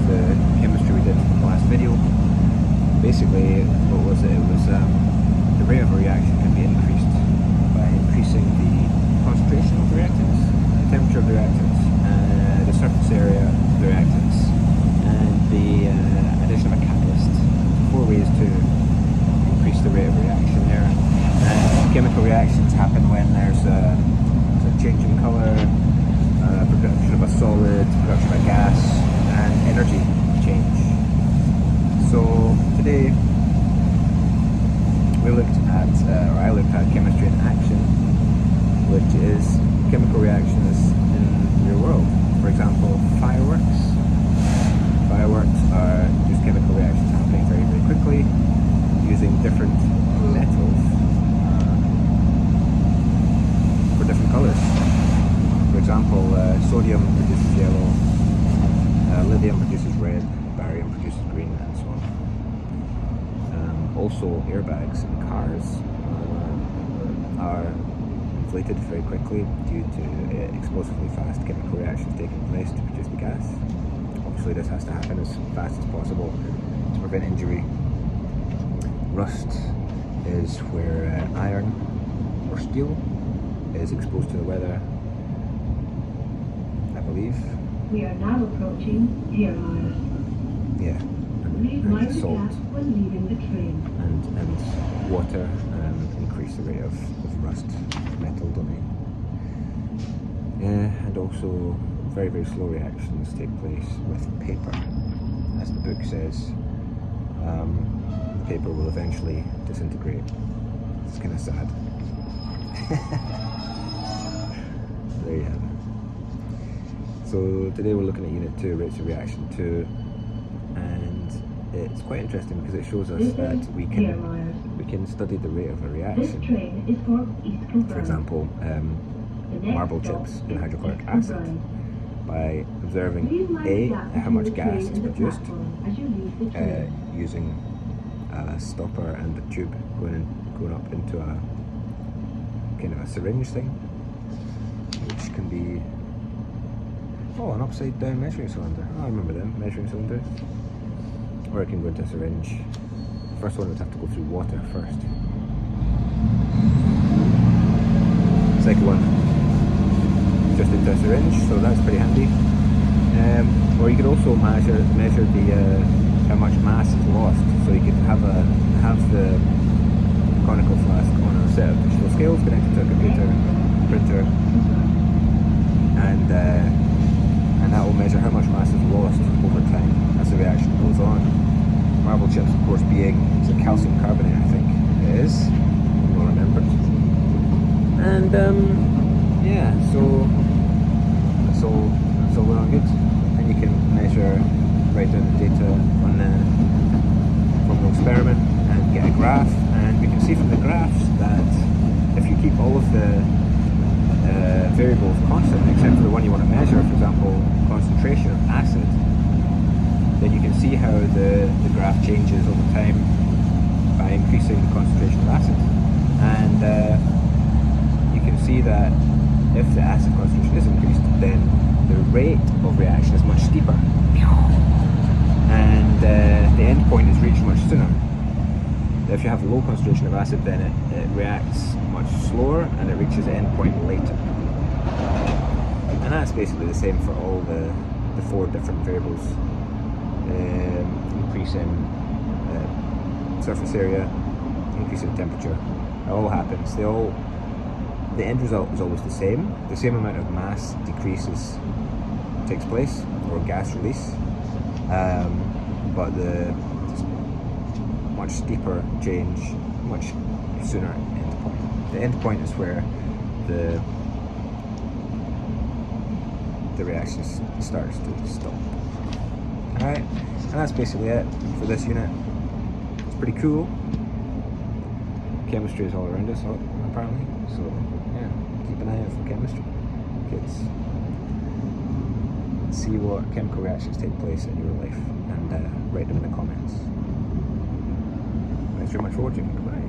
the chemistry we did in the last video. Basically, what was it? It was the rate of a reaction can be increased by increasing the concentration of the reactants, the temperature of the reactants, the surface area of the reactants, and the addition of a catalyst. 4 ways to increase the rate of reaction there. Chemical reactions happen when there's a change in colour, production of a solid, production of a gas, and energy change. So today we looked at, or I looked at chemistry in action, which is chemical reactions in your world. For example, fireworks. Fireworks are just chemical reactions happening very, very quickly using different metals for different colours. For example, sodium produces yellow, lithium produces red, barium produces green, and so on. Also, airbags in cars are inflated very quickly due to explosively fast chemical reactions taking place to produce the gas. Obviously, this has to happen as fast as possible to prevent injury. Rust is where iron or steel is exposed to the weather, I believe. We are now approaching Deer Mile. Yeah, Please mind the salt gap when leaving the train. and water increase the rate of rust, metal, don't they? Yeah, and also very, very slow reactions take place with paper. As the book says, the paper will eventually disintegrate. It's kind of sad. There you have it. So today we're looking at Unit 2, rates of reaction 2, and it's quite interesting because it shows us that we can study the rate of a This reaction. train is for East Kilbride. For example, The next marble stop chips in is hydrochloric East acid Kilbride. by observing Please mind A, the gap how between much the gas train is and the produced platform as you leave the train. using a stopper and a tube going up into a kind of a syringe thing, which can be an upside down measuring cylinder. Oh, I remember them, measuring cylinders. Or it can go into a syringe. The first one would have to go through water first. Second one, just into a syringe, so that's pretty handy. Or you could also measure the how much mass is lost. So you could have the conical flask on a set of digital scales connected to a computer printer, and that will measure how much mass is lost over time as the reaction goes on. Marble chips, of course, being it's a calcium carbonate, I think it is. You'll remember. And yeah, so that's all well and good. And you can write down the data from the experiment and get a graph. And we can see from the graphs that if you keep all of the variables constant, except for the one you want to measure, for example, concentration of acid, then you can see how the graph changes over time by increasing the concentration of acid. And you can see that if the acid concentration is increased, then the rate of reaction is much steeper. And the end point is reached much sooner. If you have a low concentration of acid, then it reacts much slower and it reaches the end point later. And that's basically the same for all the 4 different variables. Increase in surface area, increase in temperature. It all happens. The end result is always the same. The same amount of mass takes place, or gas release, but the much steeper change, much sooner end point. The end point is where the reaction starts to stop. Alright, and that's basically it for this unit. It's pretty cool. Chemistry is all around us, apparently. So yeah, keep an eye out for chemistry, kids. See what chemical reactions take place in your life and write them in the comments. Thanks very much for watching. Goodbye.